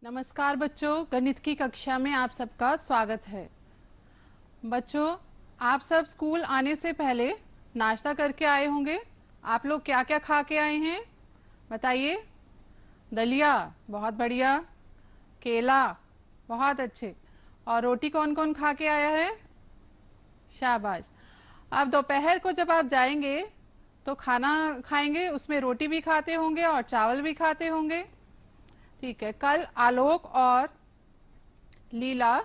नमस्कार बच्चों, गणित की कक्षा में आप सबका स्वागत है। बच्चों, आप सब स्कूल आने से पहले नाश्ता करके आए होंगे। आप लोग क्या क्या खा के आए हैं बताइए। दलिया, बहुत बढ़िया। केला, बहुत अच्छे। और रोटी कौन कौन खा के आया है? शाबाश। अब दोपहर को जब आप जाएंगे तो खाना खाएंगे, उसमें रोटी भी खाते होंगे और चावल भी खाते होंगे। ठीक है। कल आलोक और लीला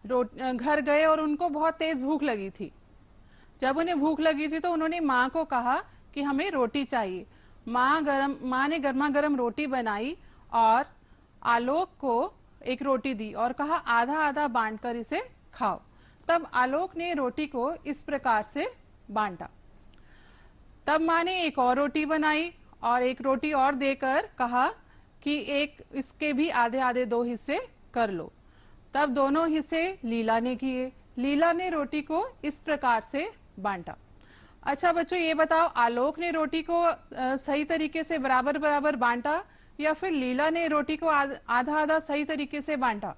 घर गए और उनको बहुत तेज भूख लगी थी। जब उन्हें भूख लगी थी तो उन्होंने माँ को कहा कि हमें रोटी चाहिए। माँ ने गर्मा गर्म रोटी बनाई और आलोक को एक रोटी दी और कहा आधा आधा बांटकर इसे खाओ। तब आलोक ने रोटी को इस प्रकार से बांटा। तब माँ ने एक और रोटी बनाई और एक रोटी और देकर कहा कि एक इसके भी आधे आधे दो हिस्से कर लो। तब दोनों हिस्से लीला ने किए। लीला ने रोटी को इस प्रकार से बांटा। अच्छा बच्चों, ये बताओ, आलोक ने रोटी को सही तरीके से बराबर बराबर बांटा या फिर लीला ने रोटी को आधा आधा सही तरीके से बांटा?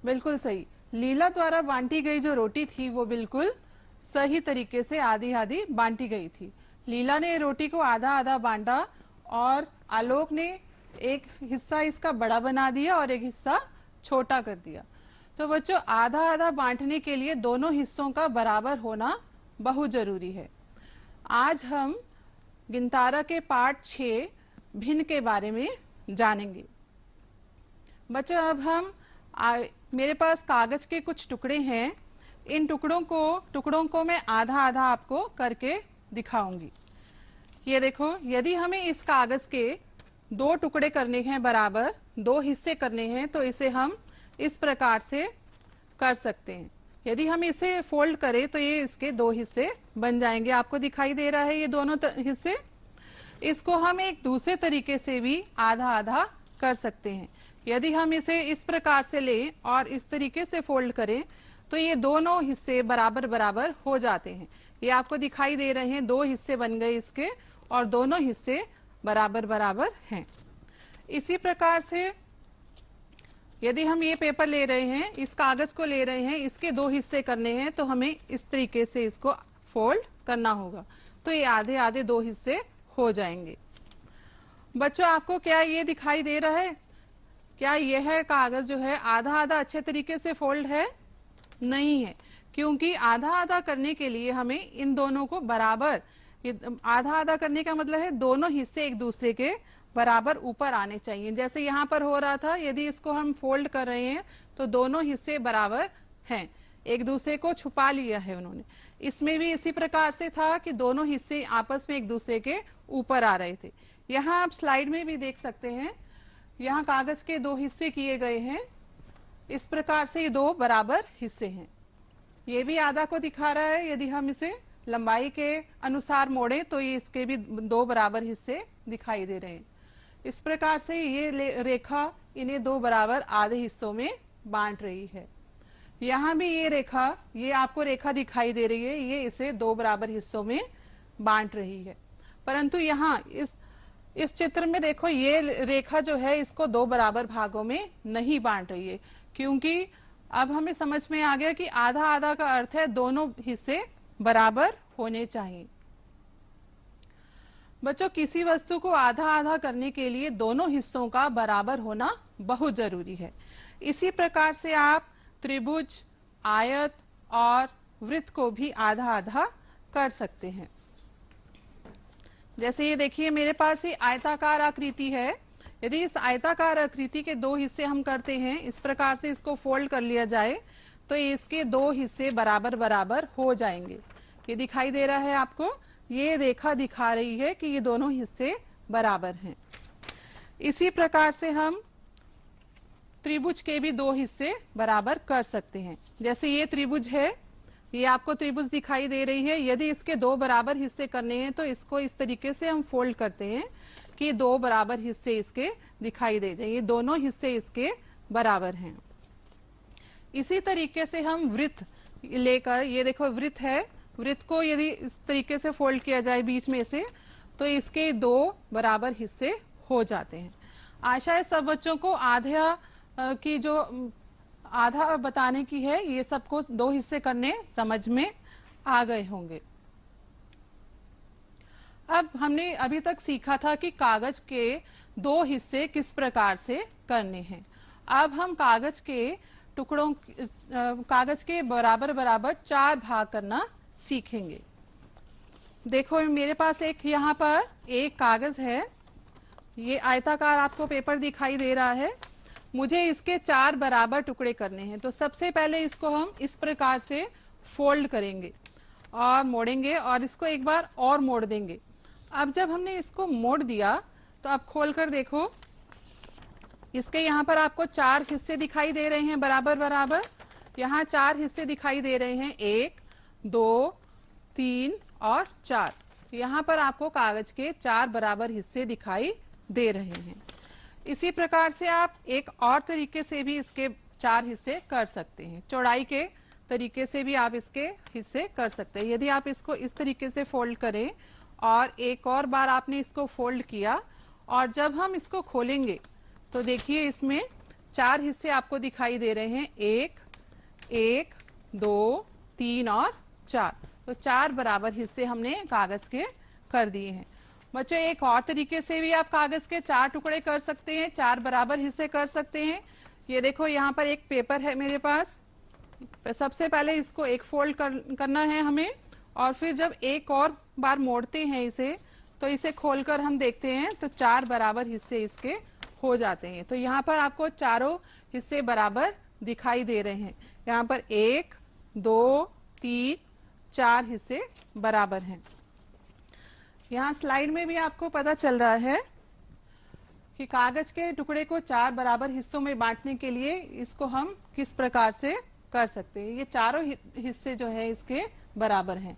बिल्कुल सही। लीला द्वारा बांटी गई जो रोटी थी वो बिल्कुल सही तरीके से आधी आधी बांटी गई थी। लीला ने रोटी को आधा आधा बांटा और आलोक ने एक हिस्सा इसका बड़ा बना दिया और एक हिस्सा छोटा कर दिया। तो बच्चों, आधा आधा बांटने के लिए दोनों हिस्सों का बराबर होना बहुत जरूरी है। आज हम गिनतारा के पाठ 6 भिन्न के बारे में जानेंगे। बच्चों, अब हम मेरे पास कागज के कुछ टुकड़े हैं। इन टुकड़ों को मैं आधा आधा आपको करके दिखाऊंगी। ये देखो, यदि हमें इस कागज के 2 टुकड़े करने हैं, बराबर 2 हिस्से करने हैं, तो इसे हम इस प्रकार से कर सकते हैं। यदि हम इसे फोल्ड करें तो ये इसके 2 हिस्से बन जाएंगे। आपको दिखाई दे रहा है ये दोनों हिस्से। इसको हम एक दूसरे तरीके से भी आधा आधा कर सकते हैं। यदि हम इसे इस प्रकार से लें और इस तरीके से फोल्ड करें तो ये दोनों हिस्से बराबर बराबर हो जाते हैं। ये आपको दिखाई दे रहे हैं, 2 हिस्से बन गए इसके और दोनों हिस्से बराबर बराबर हैं। इसी प्रकार से यदि हम ये पेपर ले रहे हैं, इस कागज को ले रहे हैं, इसके 2 हिस्से करने हैं, तो हमें इस तरीके से इसको फोल्ड करना होगा। तो ये आधे आधे 2 हिस्से हो जाएंगे। बच्चों, आपको क्या ये दिखाई दे रहा है? क्या यह कागज जो है आधा आधा अच्छे तरीके से फोल्ड है? नहीं है, क्योंकि आधा आधा करने के लिए हमें इन दोनों को बराबर, आधा आधा करने का मतलब है दोनों हिस्से एक दूसरे के बराबर ऊपर आने चाहिए। जैसे यहाँ पर हो रहा था, यदि इसको हम फोल्ड कर रहे हैं तो दोनों हिस्से बराबर हैं, एक दूसरे को छुपा लिया है उन्होंने। इसमें भी इसी प्रकार से था कि दोनों हिस्से आपस में एक दूसरे के ऊपर आ रहे थे। यहाँ आप स्लाइड में भी देख सकते हैं, यहाँ कागज के 2 हिस्से किए गए हैं। इस प्रकार से ये 2 बराबर हिस्से हैं। ये भी आधा को दिखा रहा है। यदि हम इसे लंबाई के अनुसार मोड़ें तो ये इसके भी 2 बराबर हिस्से दिखाई दे रहे हैं। इस प्रकार से ये रेखा इन्हें 2 बराबर आधे हिस्सों में बांट रही है। यहाँ भी ये रेखा, ये आपको रेखा दिखाई दे रही है, ये इसे 2 बराबर हिस्सों में बांट रही है। परंतु यहाँ इस चित्र में देखो, ये रेखा जो है इसको 2 बराबर भागों में नहीं बांट रही है, क्योंकि अब हमें समझ में आ गया कि आधा आधा का अर्थ है दोनों हिस्से बराबर होने चाहिए। बच्चों, किसी वस्तु को आधा आधा करने के लिए दोनों हिस्सों का बराबर होना बहुत जरूरी है। इसी प्रकार से आप त्रिभुज, आयत और वृत्त को भी आधा आधा कर सकते हैं। जैसे ये देखिए, मेरे पास ये आयताकार आकृति है। यदि इस आयताकार आकृति के 2 हिस्से हम करते हैं, इस प्रकार से इसको फोल्ड कर लिया जाए तो इसके 2 हिस्से बराबर बराबर हो जाएंगे। ये दिखाई दे रहा है आपको, ये रेखा दिखा रही है कि ये दोनों हिस्से बराबर हैं। इसी प्रकार से हम त्रिभुज के भी 2 हिस्से बराबर कर सकते हैं। जैसे ये त्रिभुज है, ये आपको त्रिभुज दिखाई दे रही है। यदि इसके 2 बराबर हिस्से करने हैं तो इसको इस तरीके से हम फोल्ड करते हैं कि 2 बराबर हिस्से इसके दिखाई दे जाए। ये दोनों हिस्से इसके बराबर हैं। इसी तरीके से हम वृत्त लेकर, ये देखो वृत्त है, वृत्त को यदि इस तरीके से फोल्ड किया जाए बीच में से, तो इसके 2 बराबर हिस्से हो जाते हैं। आशा है सब बच्चों को की जो आधा बताने की है, ये सबको 2 हिस्से करने समझ में आ गए होंगे। अब हमने अभी तक सीखा था कि कागज के 2 हिस्से किस प्रकार से करने हैं। अब हम कागज के बराबर बराबर 4 भाग करना सीखेंगे। देखो मेरे पास एक यहाँ पर एक कागज है, ये आयताकार आपको पेपर दिखाई दे रहा है। मुझे इसके 4 बराबर टुकड़े करने हैं। तो सबसे पहले इसको हम इस प्रकार से फोल्ड करेंगे और मोड़ेंगे और इसको एक बार और मोड़ देंगे। अब जब हमने इसको मोड़ दिया तो आप खोल कर देखो, इसके यहाँ पर आपको 4 हिस्से दिखाई दे रहे हैं बराबर बराबर। यहाँ 4 हिस्से दिखाई दे रहे हैं, 1 2 3 और 4। यहाँ पर आपको कागज के 4 बराबर हिस्से दिखाई दे रहे हैं। इसी प्रकार से आप एक और तरीके से भी इसके 4 हिस्से कर सकते हैं। चौड़ाई के तरीके से भी आप इसके हिस्से कर सकते हैं। यदि आप इसको इस तरीके से फोल्ड करें और एक और बार आपने इसको फोल्ड किया और जब हम इसको खोलेंगे तो देखिए इसमें 4 हिस्से आपको दिखाई दे रहे हैं, 1 2 3 और 4। तो 4 बराबर हिस्से हमने कागज के कर दिए हैं। बच्चों एक और तरीके से भी आप कागज के 4 टुकड़े कर सकते हैं, 4 बराबर हिस्से कर सकते हैं। ये देखो यहाँ पर एक पेपर है मेरे पास। सबसे पहले इसको एक फोल्ड करना है हमें और फिर जब एक और बार मोड़ते हैं इसे तो इसे खोलकर हम देखते हैं तो 4 बराबर हिस्से इसके हो जाते हैं। तो यहाँ पर आपको चारों हिस्से बराबर दिखाई दे रहे हैं। यहाँ पर 1 2 3 4 हिस्से बराबर हैं। यहाँ स्लाइड में भी आपको पता चल रहा है कि कागज के टुकड़े को 4 बराबर हिस्सों में बांटने के लिए इसको हम किस प्रकार से कर सकते हैं। ये चारों हिस्से जो है इसके बराबर हैं।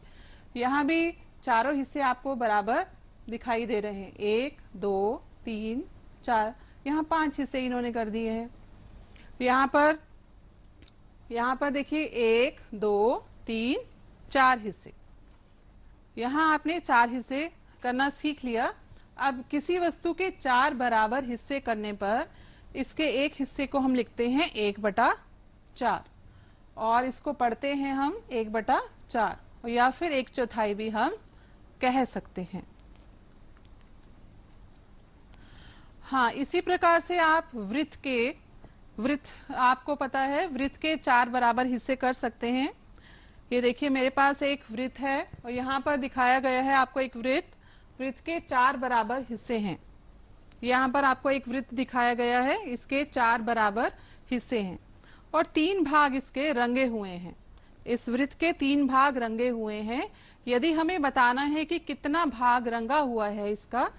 यहाँ भी चारों हिस्से आपको बराबर दिखाई दे रहे हैं, 1 2 3 4। यहाँ 5 हिस्से इन्होंने कर दिए हैं। यहाँ पर देखिए 1 2 3 4 हिस्से। यहाँ आपने 4 हिस्से करना सीख लिया। अब किसी वस्तु के 4 बराबर हिस्से करने पर इसके एक हिस्से को हम लिखते हैं 1/4 और इसको पढ़ते हैं हम 1/4 या फिर 1/4 भी हम कह सकते हैं। हाँ, इसी प्रकार से आप वृत्त आपको पता है, वृत्त के 4 बराबर हिस्से कर सकते हैं। ये देखिए मेरे पास एक वृत्त है और यहाँ पर दिखाया गया है आपको एक वृत्त के 4 बराबर हिस्से हैं। यहाँ पर आपको एक वृत्त दिखाया गया है, इसके 4 बराबर हिस्से हैं और 3 भाग इसके रंगे हुए हैं। इस वृत्त के 3 भाग रंगे हुए हैं। यदि हमें बताना है कि कितना भाग रंगा हुआ है इसका,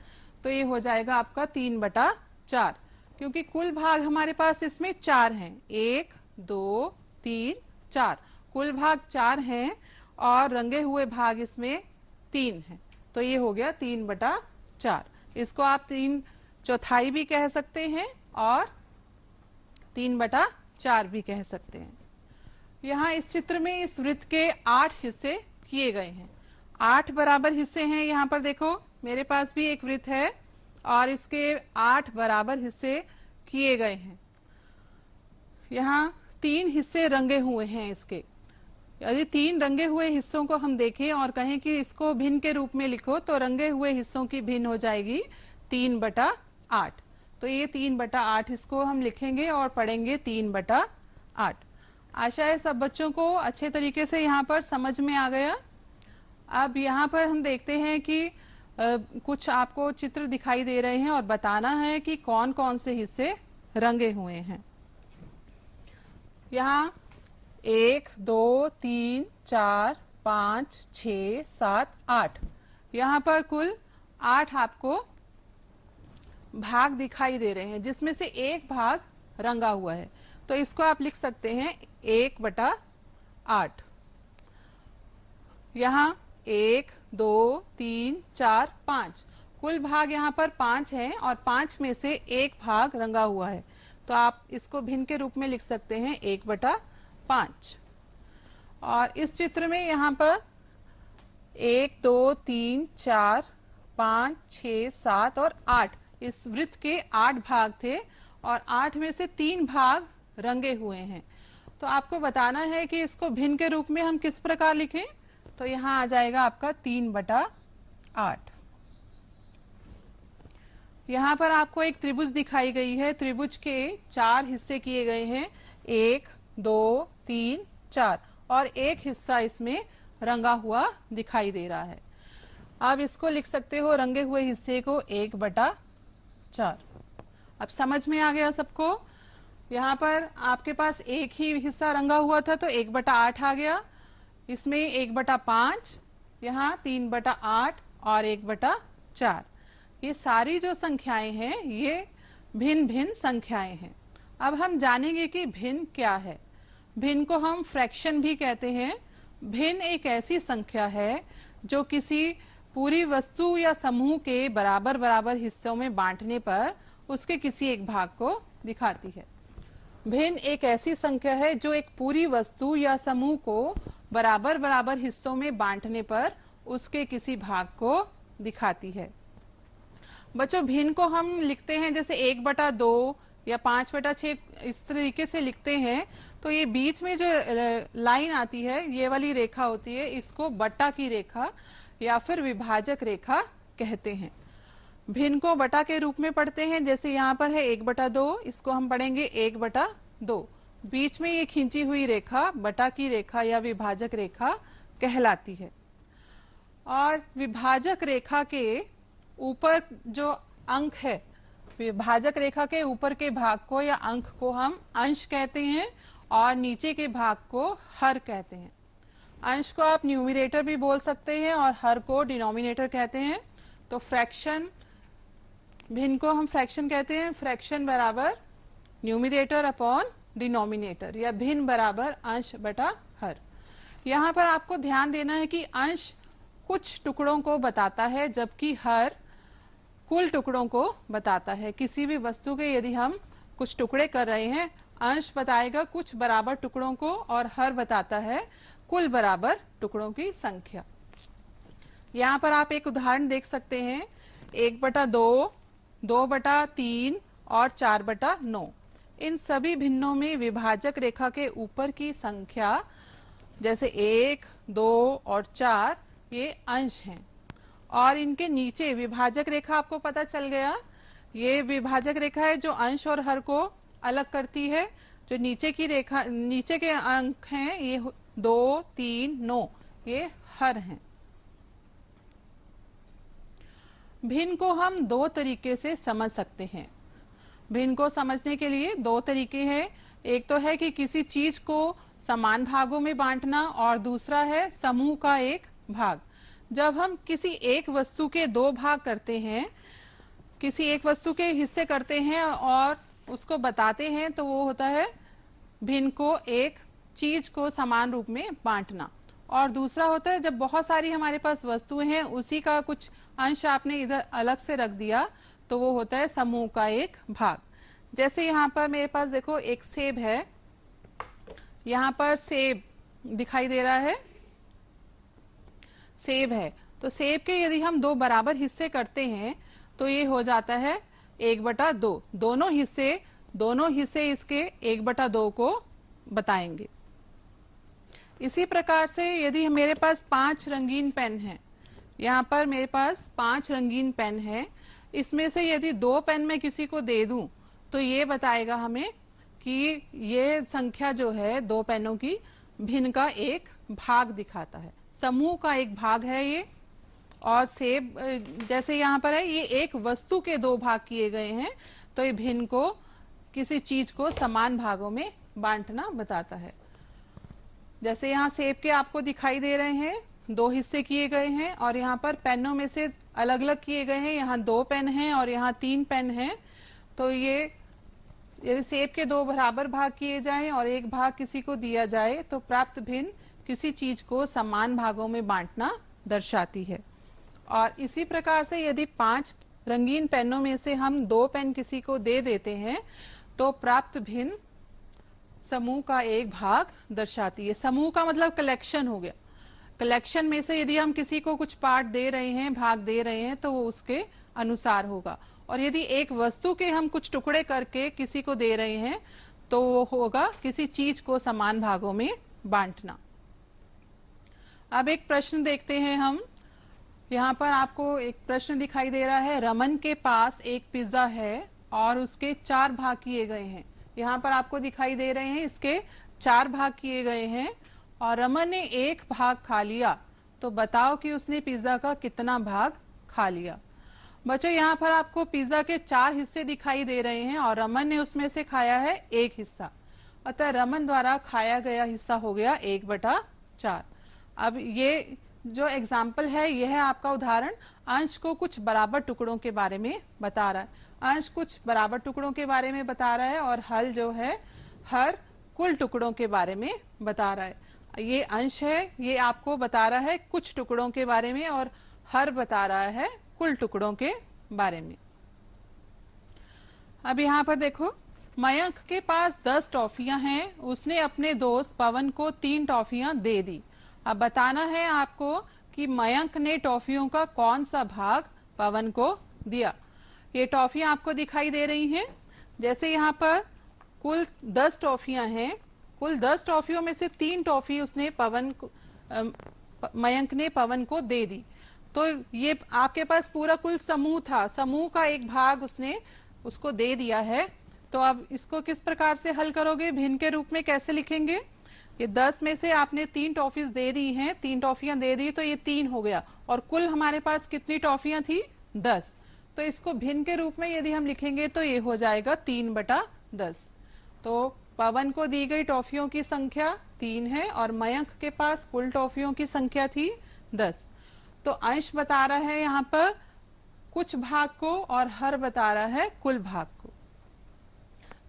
तो ये हो जाएगा आपका 3/4, क्योंकि कुल भाग हमारे पास इसमें 4 हैं, 1 2 3 4। कुल भाग 4 हैं और रंगे हुए भाग इसमें 3 हैं, तो ये हो गया 3/4। इसको आप 3/4 भी कह सकते हैं और 3/4 भी कह सकते हैं। यहाँ इस चित्र में इस वृत्त के 8 हिस्से किए गए हैं। 8 बराबर हिस्से हैं। यहाँ पर देखो मेरे पास भी एक वृत्त है और इसके 8 बराबर हिस्से किए गए हैं। यहाँ 3 हिस्से रंगे हुए हैं इसके। यदि 3 रंगे हुए हिस्सों को हम देखें और कहें कि इसको भिन्न के रूप में लिखो, तो रंगे हुए हिस्सों की भिन्न हो जाएगी 3/8। तो ये 3/8 इसको हम लिखेंगे और पढ़ेंगे 3/8। आशा है सब बच्चों को अच्छे तरीके से यहाँ पर समझ में आ गया। अब यहाँ पर हम देखते हैं कि कुछ आपको चित्र दिखाई दे रहे हैं और बताना है कि कौन कौन से हिस्से रंगे हुए हैं। यहाँ 1 2 3 4 5 6 7 8, यहाँ पर कुल 8 आपको भाग दिखाई दे रहे हैं, जिसमें से एक भाग रंगा हुआ है। तो इसको आप लिख सकते हैं 1/8। यहाँ 1 2 3 4 5, कुल भाग यहाँ पर 5 हैं और 5 में से एक भाग रंगा हुआ है, तो आप इसको भिन्न के रूप में लिख सकते हैं 1/5। और इस चित्र में यहाँ पर 1 2 3 4 5 6 7 और 8, इस वृत्त के 8 भाग थे और 8 में से 3 भाग रंगे हुए हैं। तो आपको बताना है कि इसको भिन्न के रूप में हम किस प्रकार लिखें। तो यहाँ आ जाएगा आपका 3/8। यहाँ पर आपको एक त्रिभुज दिखाई गई है। त्रिभुज के 4 हिस्से किए गए हैं, 1 2 3 4, और एक हिस्सा इसमें रंगा हुआ दिखाई दे रहा है। आप इसको लिख सकते हो रंगे हुए हिस्से को 1/4। अब समझ में आ गया सबको। यहाँ पर आपके पास एक ही हिस्सा रंगा हुआ था तो 1/8 आ गया, इसमें 1/5, यहाँ 3/8 और 1/4। ये सारी जो संख्याएं हैं ये भिन्न भिन्न संख्याएं हैं। अब हम जानेंगे कि भिन्न क्या है। भिन्न को हम फ्रैक्शन भी कहते हैं। भिन्न एक ऐसी संख्या है जो किसी पूरी वस्तु या समूह के बराबर बराबर हिस्सों में बांटने पर उसके किसी एक भाग को दिखाती है। भिन्न एक ऐसी संख्या है जो एक पूरी वस्तु या समूह को बराबर बराबर हिस्सों में बांटने पर उसके किसी भाग को दिखाती है। बच्चों, भिन्न को हम लिखते हैं जैसे 1/2 या 5/6 इस तरीके से लिखते हैं। तो ये बीच में जो लाइन आती है, ये वाली रेखा होती है, इसको बटा की रेखा या फिर विभाजक रेखा कहते हैं। भिन्न को बटा के रूप में पढ़ते हैं। जैसे यहाँ पर है 1/2, इसको हम पढ़ेंगे 1/2। बीच में ये खींची हुई रेखा बटा की रेखा या विभाजक रेखा कहलाती है। और विभाजक रेखा के ऊपर जो अंक है, विभाजक रेखा के ऊपर के भाग को या अंक को हम अंश कहते हैं और नीचे के भाग को हर कहते हैं। अंश को आप न्यूमरेटर भी बोल सकते हैं और हर को डिनोमिनेटर कहते हैं। तो फ्रैक्शन, भिन्न को हम फ्रैक्शन कहते हैं। फ्रैक्शन बराबर न्यूमरेटर अपॉन डिनोमिनेटर, या भिन्न बराबर अंश बटा हर। यहाँ पर आपको ध्यान देना है कि अंश कुछ टुकड़ों को बताता है जबकि हर कुल टुकड़ों को बताता है। किसी भी वस्तु के यदि हम कुछ टुकड़े कर रहे हैं, अंश बताएगा कुछ बराबर टुकड़ों को और हर बताता है कुल बराबर टुकड़ों की संख्या। यहाँ पर आप एक उदाहरण देख सकते हैं, 1/2, 2/3 और 4/9। इन सभी भिन्नों में विभाजक रेखा के ऊपर की संख्या जैसे 1, 2 और 4 ये अंश हैं, और इनके नीचे विभाजक रेखा आपको पता चल गया, ये विभाजक रेखा है जो अंश और हर को अलग करती है। जो नीचे की रेखा, नीचे के अंक हैं ये 2, 3, 9, ये हर हैं। भिन्न को हम 2 तरीके से समझ सकते हैं। भिन्न को समझने के लिए 2 तरीके हैं। एक तो है कि किसी चीज को समान भागों में बांटना, और दूसरा है समूह का एक भाग। जब हम किसी एक वस्तु के 2 भाग करते हैं, किसी एक वस्तु के हिस्से करते हैं और उसको बताते हैं, तो वो होता है भिन्न को एक चीज को समान रूप में बांटना। और दूसरा होता है जब बहुत सारी हमारे पास वस्तुएं हैं, उसी का कुछ अंश आपने इधर अलग से रख दिया, तो वो होता है समूह का एक भाग। जैसे यहाँ पर मेरे पास देखो एक सेब है, यहाँ पर सेब दिखाई दे रहा है, सेब है। तो सेब के यदि हम 2 बराबर हिस्से करते हैं तो ये हो जाता है 1/2। दोनों हिस्से इसके 1/2 को बताएंगे। इसी प्रकार से यदि मेरे पास 5 रंगीन पेन हैं, यहाँ पर मेरे पास 5 रंगीन पेन है, इसमें से यदि 2 पेन मैं किसी को दे दूं तो ये बताएगा हमें कि ये संख्या जो है 2 पेनों की भिन्न का एक भाग दिखाता है, समूह का एक भाग है ये। और सेब जैसे यहाँ पर है, ये एक वस्तु के 2 भाग किए गए हैं, तो ये भिन्न को किसी चीज को समान भागों में बांटना बताता है। जैसे यहाँ सेब के आपको दिखाई दे रहे हैं, 2 हिस्से किए गए हैं और यहाँ पर पेनों में से अलग अलग किए गए हैं। यहाँ 2 पेन हैं और यहाँ 3 पेन हैं। तो ये यदि सेब के 2 बराबर भाग किए जाएं और एक भाग किसी को दिया जाए तो प्राप्त भिन्न किसी चीज को समान भागों में बांटना दर्शाती है। और इसी प्रकार से यदि 5 रंगीन पेनों में से हम 2 पेन किसी को दे देते हैं तो प्राप्त भिन्न समूह का एक भाग दर्शाती है। समूह का मतलब कलेक्शन हो गया। कलेक्शन में से यदि हम किसी को कुछ पार्ट दे रहे हैं, भाग दे रहे हैं, तो वो उसके अनुसार होगा। और यदि एक वस्तु के हम कुछ टुकड़े करके किसी को दे रहे हैं तो वो होगा किसी चीज को समान भागों में बांटना। अब एक प्रश्न देखते हैं हम। यहाँ पर आपको एक प्रश्न दिखाई दे रहा है, रमन के पास एक पिज्जा है और उसके 4 भाग किए गए हैं। यहाँ पर आपको दिखाई दे रहे हैं इसके 4 भाग किए गए हैं और रमन ने 1 भाग खा लिया, तो बताओ कि उसने पिज्जा का कितना भाग खा लिया। बच्चों यहाँ पर आपको पिज्जा के 4 हिस्से दिखाई दे रहे हैं और रमन ने उसमें से खाया है 1 हिस्सा, अतः रमन द्वारा खाया गया हिस्सा हो गया 1/4। अब ये जो एग्जाम्पल है यह है आपका उदाहरण, अंश को कुछ बराबर टुकड़ों के बारे में बता रहा है। अंश कुछ बराबर टुकड़ों के बारे में बता रहा है और हल जो है हर कुल टुकड़ों के बारे में बता रहा है। ये अंश है, ये आपको बता रहा है कुछ टुकड़ों के बारे में और हर बता रहा है कुल टुकड़ों के बारे में। अब यहाँ पर देखो, मयंक के पास 10 टॉफियां हैं, उसने अपने दोस्त पवन को 3 टॉफियां दे दी। अब बताना है आपको कि मयंक ने टॉफियों का कौन सा भाग पवन को दिया। ये टॉफियां आपको दिखाई दे रही हैं। जैसे यहाँ पर कुल 10 टॉफियां हैं, कुल 10 टॉफियों में से 3 टॉफी उसने मयंक ने पवन को दे दी, तो ये आपके पास पूरा कुल समूह था, समूह का एक भाग उसने उसको दे दिया है। तो अब इसको किस प्रकार से हल करोगे, भिन्न के रूप में कैसे लिखेंगे। ये 10 में से आपने 3 टॉफीज दे दी हैं, 3 टॉफियां दे दी, तो ये 3 हो गया और कुल हमारे पास कितनी टॉफियां थी, 10। तो इसको भिन्न के रूप में यदि हम लिखेंगे तो ये हो जाएगा 3/10। तो पवन को दी गई टॉफियों की संख्या 3 है और मयंक के पास कुल टॉफियों की संख्या थी 10। तो अंश बता रहा है यहाँ पर कुछ भाग को और हर बता रहा है कुल भाग को।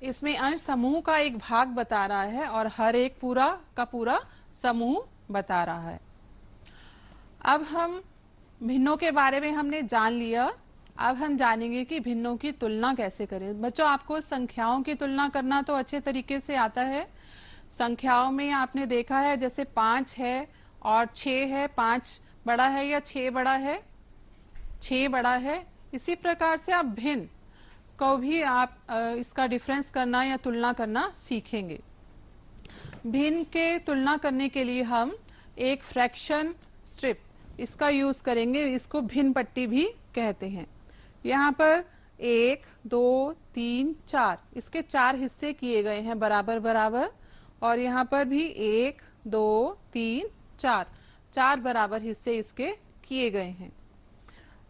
इसमें अंश समूह का एक भाग बता रहा है और हर एक पूरा का पूरा समूह बता रहा है। अब हम भिन्नों के बारे में हमने जान लिया, अब हम जानेंगे कि भिन्नों की तुलना कैसे करें। बच्चों आपको संख्याओं की तुलना करना तो अच्छे तरीके से आता है। संख्याओं में आपने देखा है जैसे 5 है और 6 है, 5 बड़ा है या 6 बड़ा है, 6 बड़ा है। इसी प्रकार से आप भिन्न को भी आप इसका डिफरेंस करना या तुलना करना सीखेंगे। भिन्न के तुलना करने के लिए हम एक फ्रैक्शन स्ट्रिप इसका यूज करेंगे, इसको भिन्न पट्टी भी कहते हैं। यहाँ पर 1, 2, 3, 4 इसके 4 हिस्से किए गए हैं बराबर बराबर, और यहाँ पर भी 1, 2, 3, 4 बराबर हिस्से इसके किए गए हैं।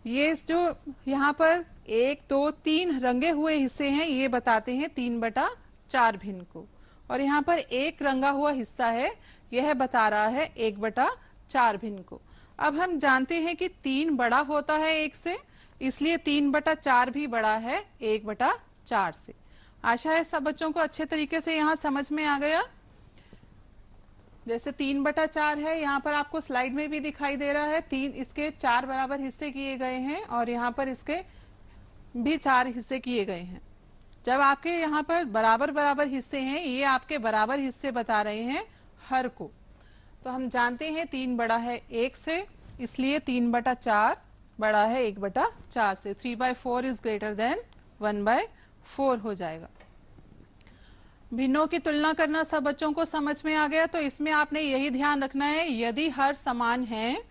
ये जो यहाँ पर 1, 2, 3 रंगे हुए हिस्से हैं ये बताते हैं 3/4 भिन्न को, और यहाँ पर एक रंगा हुआ हिस्सा है यह बता रहा है 1/4 भिन्न को। अब हम जानते हैं कि 3 बड़ा होता है 1 से, इसलिए 3/4 भी बड़ा है 1/4 से। आशा है सब बच्चों को अच्छे तरीके से यहाँ समझ में आ गया। जैसे 3/4 है, यहाँ पर आपको स्लाइड में भी दिखाई दे रहा है, 3 इसके 4 बराबर हिस्से किए गए हैं और यहाँ पर इसके भी 4 हिस्से किए गए हैं। जब आपके यहाँ पर बराबर बराबर हिस्से हैं, ये आपके बराबर हिस्से बता रहे हैं हर को, तो हम जानते हैं 3 बड़ा है 1 से, इसलिए 3/4 बड़ा है 1/4 से। 3/4 इज ग्रेटर देन 1/4 हो जाएगा। भिन्नों की तुलना करना सब बच्चों को समझ में आ गया। तो इसमें आपने यही ध्यान रखना है, यदि हर समान है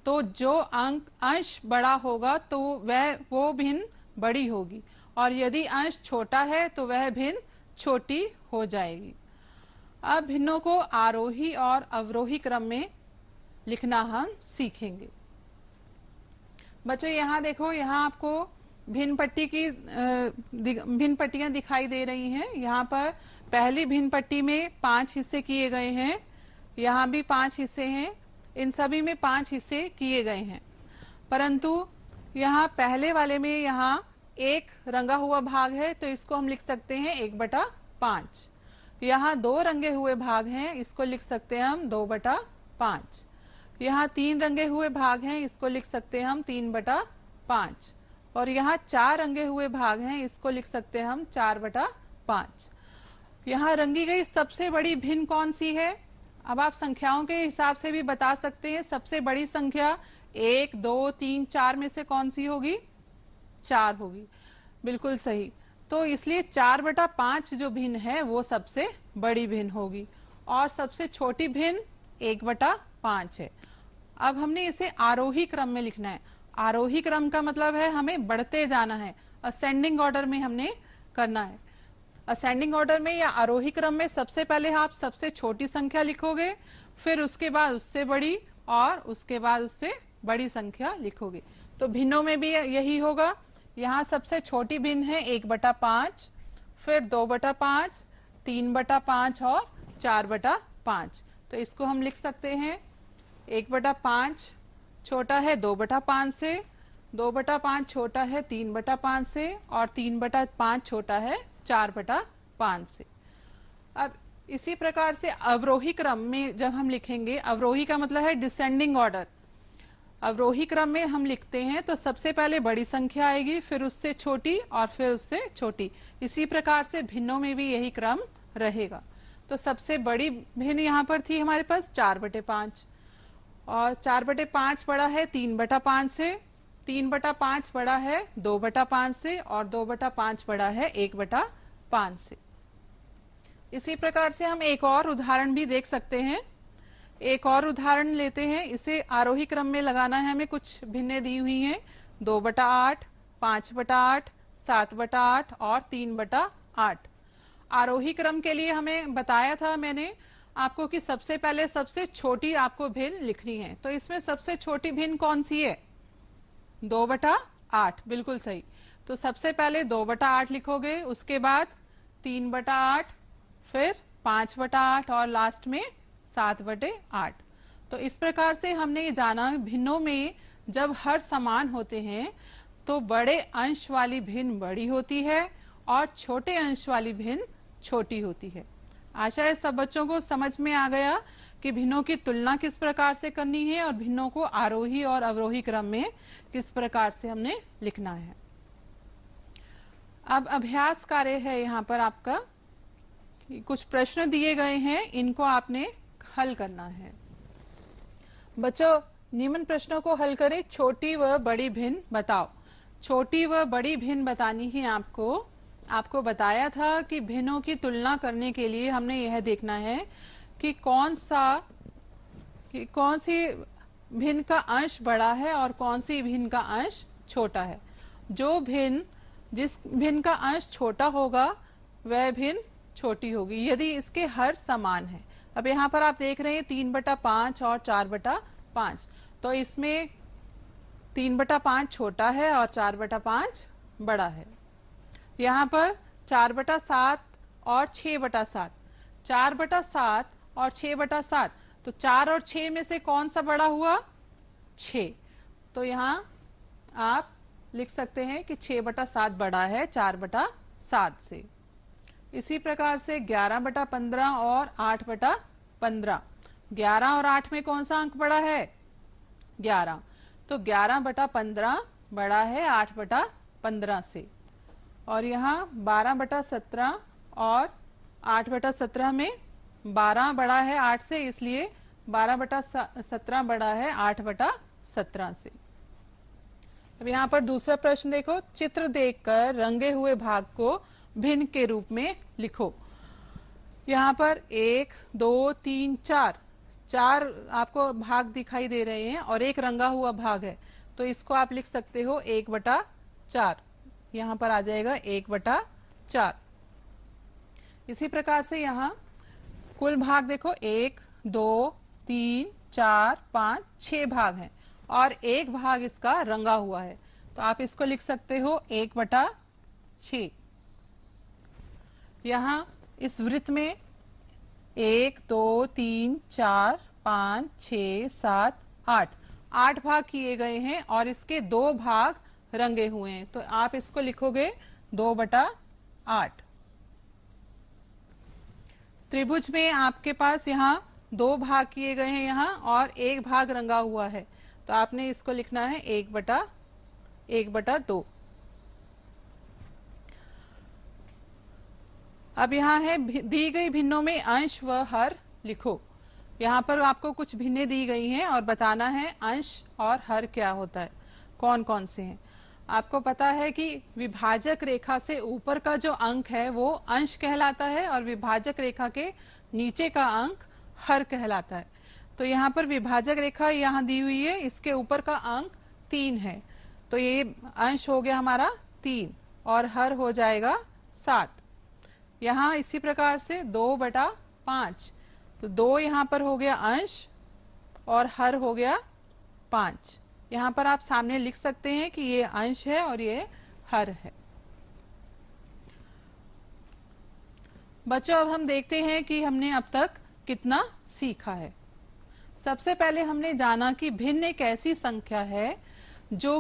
तो जो अंश बड़ा होगा तो वो भिन्न बड़ी होगी, और यदि अंश छोटा है तो वह भिन्न छोटी हो जाएगी। अब भिन्नों को आरोही और अवरोही क्रम में लिखना हम सीखेंगे। बच्चों यहाँ देखो, यहाँ आपको भिन्न पट्टियां दिखाई दे रही हैं। यहाँ पर पहली भिन्न पट्टी में 5 हिस्से किए गए हैं, यहाँ भी 5 हिस्से हैं, इन सभी में 5 हिस्से किए गए हैं, परंतु यहाँ पहले वाले में यहाँ एक रंगा हुआ भाग है तो इसको हम लिख सकते हैं 1/5। यहाँ 2 रंगे हुए भाग हैं, इसको लिख सकते हैं हम 2/5। यहाँ 3 रंगे हुए भाग हैं, इसको लिख सकते हैं हम 3/5, और यहाँ 4 रंगे हुए भाग हैं, इसको लिख सकते हैं हम 4/5। यहाँ रंगी गई सबसे बड़ी भिन्न कौन सी है? अब आप संख्याओं के हिसाब से भी बता सकते हैं। सबसे बड़ी संख्या 1, 2, 3, 4 में से कौन सी होगी? 4 होगी। बिल्कुल सही। तो इसलिए 4/5 जो भिन्न है वो सबसे बड़ी भिन्न होगी और सबसे छोटी भिन्न 1/5 है। अब हमने इसे आरोही क्रम में लिखना है। आरोही क्रम का मतलब है हमें बढ़ते जाना है, असेंडिंग ऑर्डर में हमने करना है। असेंडिंग ऑर्डर में या आरोही क्रम में सबसे पहले आप सबसे छोटी संख्या लिखोगे, फिर उसके बाद उससे बड़ी और उसके बाद उससे बड़ी संख्या लिखोगे। तो भिन्नों में भी यही होगा। यहाँ सबसे छोटी भिन्न है 1/5, फिर 2/5, 3/5 और 4/5। तो इसको हम लिख सकते हैं 1/5 छोटा है 2/5 से, 2/5 छोटा है 3/5 से और 3/5 छोटा है 4/5 से। अब इसी प्रकार से अवरोही क्रम में जब हम लिखेंगे, अवरोही का मतलब है डिसेंडिंग ऑर्डर। अवरोही क्रम में हम लिखते हैं तो सबसे पहले बड़ी संख्या आएगी, फिर उससे छोटी और फिर उससे छोटी। इसी प्रकार से भिन्नों में भी यही क्रम रहेगा। तो सबसे बड़ी भिन्न यहाँ पर थी हमारे पास 4/5 और 4/5 बड़ा है 3/5 से, 3/5 बड़ा है 2/5 से और 2/5 बड़ा है 1/5 से। इसी प्रकार से हम एक और उदाहरण भी देख सकते हैं। एक और उदाहरण लेते हैं, इसे आरोही क्रम में लगाना है हमें। कुछ भिन्नें दी हुई हैं 2/8, 5/8, 7/8 और 3/8। आरोही क्रम के लिए हमें बताया था मैंने आपको कि सबसे पहले सबसे छोटी आपको भिन्न लिखनी है। तो इसमें सबसे छोटी भिन्न कौन सी है? 2/8। बिल्कुल सही। तो सबसे पहले 2/8 लिखोगे, उसके बाद 3/8, फिर 5/8 और लास्ट में 7/8। तो इस प्रकार से हमने ये जाना भिन्नों में जब हर समान होते हैं तो बड़े अंश वाली भिन्न बड़ी होती है और छोटे अंश वाली भिन्न छोटी होती है। आशा है सब बच्चों को समझ में आ गया कि भिन्नों की तुलना किस प्रकार से करनी है और भिन्नों को आरोही और अवरोही क्रम में किस प्रकार से हमने लिखना है। अब अभ्यास कार्य है यहाँ पर आपका, कुछ प्रश्न दिए गए हैं, इनको आपने हल करना है। बच्चों निम्न प्रश्नों को हल करें। छोटी व बड़ी भिन्न बताओ। छोटी व बड़ी भिन्न बतानी है आपको। आपको बताया था कि भिन्नों की तुलना करने के लिए हमने यह देखना है कि कौन सी भिन्न का अंश बड़ा है और कौन सी भिन्न का अंश छोटा है। जिस भिन्न का अंश छोटा होगा वह भिन्न छोटी होगी यदि इसके हर समान है। अब यहाँ पर आप देख रहे हैं 3/5 और 4/5। तो इसमें 3/5 छोटा है और 4/5 बड़ा है। यहाँ पर 4/7 और 6/7, 4/7 और 6/7। तो 4 और 6 में से कौन सा बड़ा हुआ? 6। तो यहाँ आप लिख सकते हैं कि 6/7 बड़ा है 4/7 से। इसी प्रकार से 11/15 और 8/15। 11 और 8 में कौन सा अंक बड़ा है? 11। तो 11/15 बड़ा है 8/15 से। और यहाँ 12/17 और 8/17 में 12 बड़ा है 8 से, इसलिए 12/17 बड़ा है 8/17 से। अब यहाँ पर दूसरा प्रश्न देखो। चित्र देखकर रंगे हुए भाग को भिन्न के रूप में लिखो। यहाँ पर 1, 2, 3, 4 आपको भाग दिखाई दे रहे हैं और एक रंगा हुआ भाग है। तो इसको आप लिख सकते हो 1/4। यहाँ पर आ जाएगा 1/4। इसी प्रकार से यहाँ कुल भाग देखो 1, 2, 3, 4, 5, 6 भाग हैं और एक भाग इसका रंगा हुआ है। तो आप इसको लिख सकते हो 1/6। यहाँ इस वृत्त में 1, 2, 3, 4, 5, 6, 7, 8 भाग किए गए हैं और इसके 2 भाग रंगे हुए हैं। तो आप इसको लिखोगे 2/8। त्रिभुज में आपके पास यहाँ 2 भाग किए गए हैं यहाँ और एक भाग रंगा हुआ है। तो आपने इसको लिखना है 1/2। अब यहाँ है दी गई भिन्नों में अंश व हर लिखो। यहाँ पर आपको कुछ भिन्नें दी गई हैं और बताना है अंश और हर क्या होता है, कौन कौन से हैं। आपको पता है कि विभाजक रेखा से ऊपर का जो अंक है वो अंश कहलाता है और विभाजक रेखा के नीचे का अंक हर कहलाता है। तो यहाँ पर विभाजक रेखा यहाँ दी हुई है, इसके ऊपर का अंक 3 है, तो ये अंश हो गया हमारा 3 और हर हो जाएगा 7। यहाँ इसी प्रकार से 2/5, तो 2 यहाँ पर हो गया अंश और हर हो गया 5। यहाँ पर आप सामने लिख सकते हैं कि ये अंश है और ये हर है। बच्चों, अब हम देखते हैं कि हमने अब तक कितना सीखा है। सबसे पहले हमने जाना कि भिन्न एक ऐसी संख्या है जो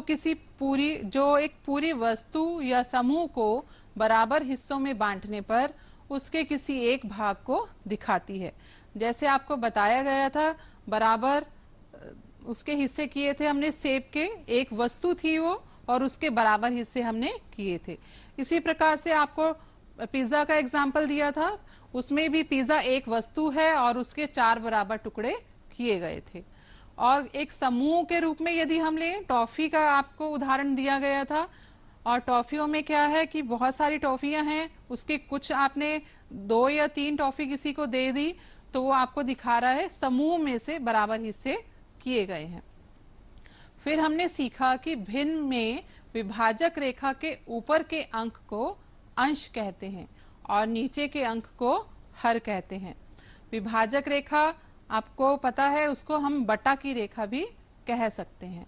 एक पूरी वस्तु या समूह को बराबर हिस्सों में बांटने पर उसके किसी एक भाग को दिखाती है। जैसे आपको बताया गया था, बराबर उसके हिस्से किए थे हमने सेब के, एक वस्तु थी वो और उसके बराबर हिस्से हमने किए थे। इसी प्रकार से आपको पिज्जा का एग्जाम्पल दिया था, उसमें भी पिज्जा एक वस्तु है और उसके 4 बराबर टुकड़े किए गए थे। और एक समूह के रूप में यदि हम लें, टॉफी का आपको उदाहरण दिया गया था, और टॉफियों में क्या है कि बहुत सारी टॉफियां हैं, उसके कुछ आपने 2 या 3 टॉफी किसी को दे दी, तो वो आपको दिखा रहा है समूह में से बराबर हिस्से किए गए हैं। फिर हमने सीखा कि भिन्न में विभाजक रेखा के ऊपर के अंक को अंश कहते हैं और नीचे के अंक को हर कहते हैं। विभाजक रेखा आपको पता है, उसको हम बटा की रेखा भी कह सकते हैं।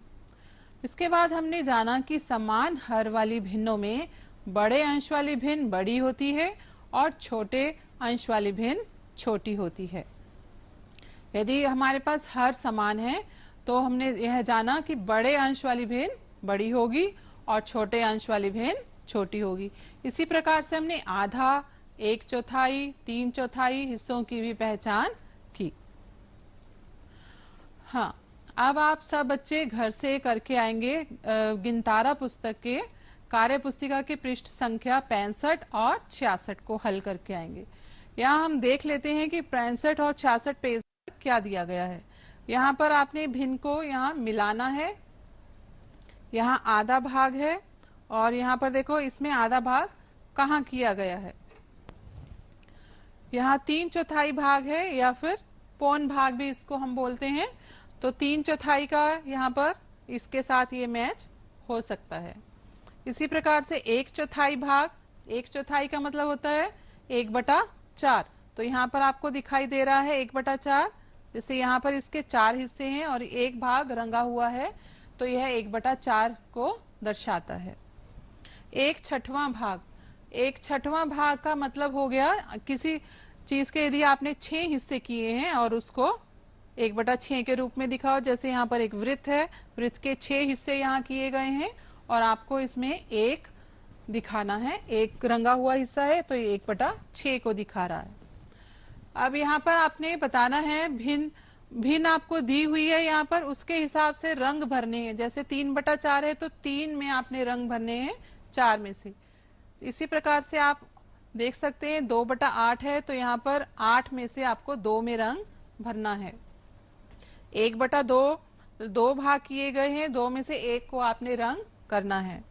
इसके बाद हमने जाना कि समान हर वाली भिन्नों में बड़े अंश वाली भिन्न बड़ी होती है और छोटे अंश वाली भिन्न छोटी होती है। यदि हमारे पास हर समान है तो हमने यह जाना कि बड़े अंश वाली भिन्न बड़ी होगी और छोटे अंश वाली भिन्न छोटी होगी। इसी प्रकार से हमने आधा, 1/4, 3/4 हिस्सों की भी पहचान की। हाँ, अब आप सब बच्चे घर से करके आएंगे गिनतारा पुस्तक के कार्य पुस्तिका के पृष्ठ संख्या 65 और 66 को हल करके आएंगे। यहाँ हम देख लेते हैं कि 65 और 66 पेज पर क्या दिया गया है। यहाँ पर आपने भिन्न को यहाँ मिलाना है, यहाँ आधा भाग है और यहाँ पर देखो इसमें आधा भाग कहाँ किया गया है। यहाँ 3/4 भाग है या फिर पौन भाग भी इसको हम बोलते हैं, तो 3/4 का यहाँ पर इसके साथ ये मैच हो सकता है। इसी प्रकार से 1/4 भाग, 1/4 का मतलब होता है 1/4, तो यहाँ पर आपको दिखाई दे रहा है 1/4, जैसे यहाँ पर इसके 4 हिस्से हैं और एक भाग रंगा हुआ है, तो यह 1/4 को दर्शाता है। 1/6 भाग, 1/6 भाग का मतलब हो गया किसी चीज के यदि आपने 6 हिस्से किए हैं और उसको 1/6 के रूप में दिखाओ। जैसे यहाँ पर एक वृत्त है, वृत्त के 6 हिस्से यहाँ किए गए हैं और आपको इसमें एक दिखाना है, एक रंगा हुआ हिस्सा है, तो ये 1/6 को दिखा रहा है। अब यहाँ पर आपने बताना है भिन्न आपको दी हुई है, यहाँ पर उसके हिसाब से रंग भरने हैं। जैसे 3/4 है तो 3 में आपने रंग भरने हैं 4 में से। इसी प्रकार से आप देख सकते हैं 2/8 है तो यहाँ पर 8 में से आपको 2 में रंग भरना है। 1/2, 2 भाग किए गए हैं, 2 में से 1 को आपने रंग करना है।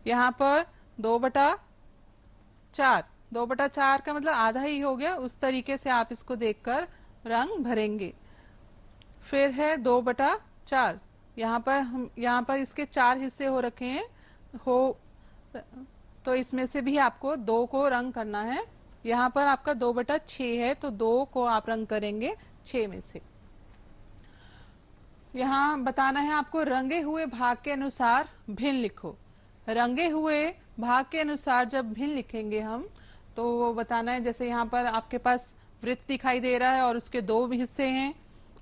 यहाँ पर 2/4, 2/4 का मतलब आधा ही हो गया, उस तरीके से आप इसको देखकर रंग भरेंगे। फिर है 2/4, यहाँ पर इसके 4 हिस्से हो रखे हैं तो इसमें से भी आपको 2 को रंग करना है। यहाँ पर आपका 2/6 है तो 2 को आप रंग करेंगे 6 में से। यहाँ बताना है आपको रंगे हुए भाग के अनुसार भिन्न लिखो। रंगे हुए भाग के अनुसार जब भिन्न लिखेंगे हम, तो वो बताना है, जैसे यहाँ पर आपके पास वृत्त दिखाई दे रहा है और उसके 2 हिस्से हैं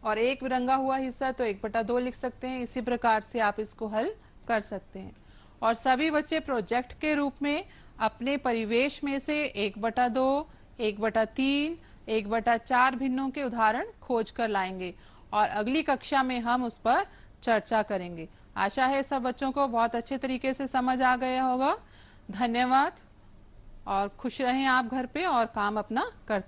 और एक रंगा हुआ हिस्सा, तो 1/2 लिख सकते हैं। इसी प्रकार से आप इसको हल कर सकते हैं। और सभी बच्चे प्रोजेक्ट के रूप में अपने परिवेश में से 1/2, 1/3, 1/4 भिन्नों के उदाहरण खोज कर लाएंगे और अगली कक्षा में हम उस पर चर्चा करेंगे। आशा है सब बच्चों को बहुत अच्छे तरीके से समझ आ गया होगा। धन्यवाद और खुश रहें आप घर पे और काम अपना करते